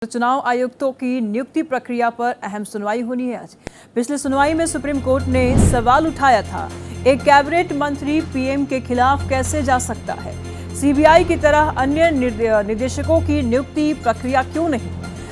चुनाव आयुक्तों की नियुक्ति प्रक्रिया पर अहम सुनवाई होनी है आज। पिछली सुनवाई में सुप्रीम कोर्ट ने सवाल उठाया था, एक कैबिनेट मंत्री पीएम के खिलाफ कैसे जा सकता है? सीबीआई की तरह अन्य निदेशकों की नियुक्ति प्रक्रिया क्यों नहीं?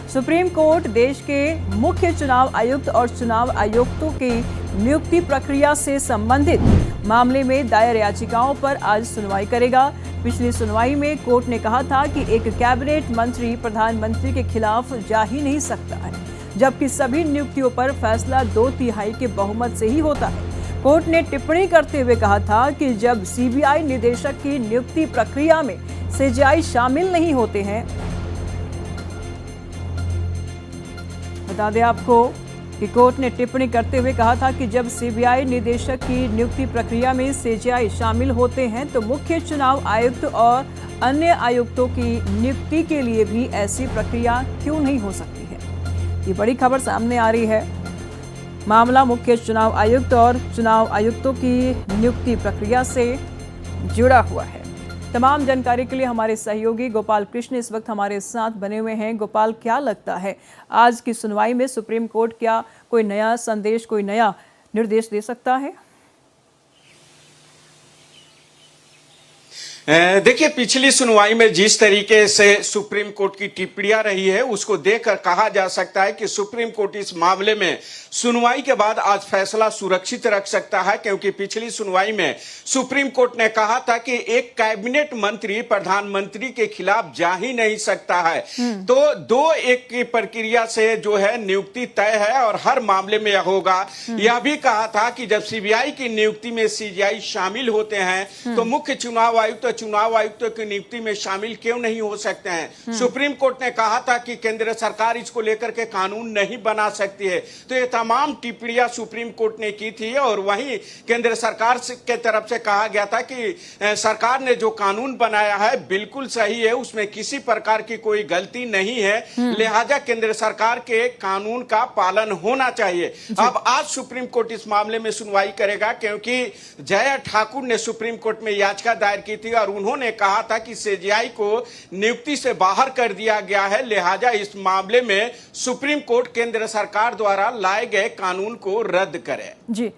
सुप्रीम कोर्ट देश के मुख्य चुनाव आयुक्त और चुनाव आयुक्तों की नियुक्ति प्रक्रिया से संबंधित मामले में दायर याचिकाओं पर आज सुनवाई करेगा। पिछली सुनवाई में कोर्ट ने कहा था कि एक कैबिनेट मंत्री प्रधानमंत्री के खिलाफ जा ही नहीं सकता है, जबकि सभी नियुक्तियों पर फैसला 2/3 के बहुमत से ही होता है। कोर्ट ने टिप्पणी करते हुए कहा था कि जब सीबीआई निदेशक की नियुक्ति प्रक्रिया में सीजेआई शामिल नहीं होते हैं, बता दें आपको कि कोर्ट ने टिप्पणी करते हुए कहा था कि जब सीबीआई निदेशक की नियुक्ति प्रक्रिया में सीजेआई शामिल होते हैं तो मुख्य चुनाव आयुक्त और अन्य आयुक्तों की नियुक्ति के लिए भी ऐसी प्रक्रिया क्यों नहीं हो सकती है। ये बड़ी खबर सामने आ रही है। मामला मुख्य चुनाव आयुक्त और चुनाव आयुक्तों की नियुक्ति प्रक्रिया से जुड़ा हुआ है। तमाम जानकारी के लिए हमारे सहयोगी गोपाल कृष्ण इस वक्त हमारे साथ बने हुए हैं। गोपाल, क्या लगता है आज की सुनवाई में सुप्रीम कोर्ट क्या कोई नया संदेश, कोई नया निर्देश दे सकता है? देखिए, पिछली सुनवाई में जिस तरीके से सुप्रीम कोर्ट की टिप्पणियां रही है उसको देखकर कहा जा सकता है कि सुप्रीम कोर्ट इस मामले में सुनवाई के बाद आज फैसला सुरक्षित रख सकता है, क्योंकि पिछली सुनवाई में सुप्रीम कोर्ट ने कहा था कि एक कैबिनेट मंत्री प्रधानमंत्री के खिलाफ जा ही नहीं सकता है। तो 2-1 की प्रक्रिया से जो है नियुक्ति तय है और हर मामले में यह होगा। यह भी कहा था कि जब सीबीआई की नियुक्ति में सीजेआई शामिल होते हैं तो मुख्य चुनाव आयुक्तों की नियुक्ति में शामिल क्यों नहीं हो सकते हैं। सुप्रीम कोर्ट ने कहा था कि केंद्र सरकार इसको लेकर के कानून नहीं बना सकती है। तो ये तमाम टिप्पणियां सुप्रीम कोर्ट ने की थी और वहीं केंद्र सरकार के तरफ से कहा गया था कि सरकार ने जो कानून बनाया है बिल्कुल सही है, उसमें किसी प्रकार की कोई गलती नहीं है, लिहाजा केंद्र सरकार के कानून का पालन होना चाहिए। अब आज सुप्रीम कोर्ट इस मामले में सुनवाई करेगा, क्योंकि जया ठाकुर ने सुप्रीम कोर्ट में याचिका दायर की थी और उन्होंने कहा था कि सीजेआई को नियुक्ति से बाहर कर दिया गया है, लिहाजा इस मामले में सुप्रीम कोर्ट केंद्र सरकार द्वारा लाए गए कानून को रद्द करे। जी।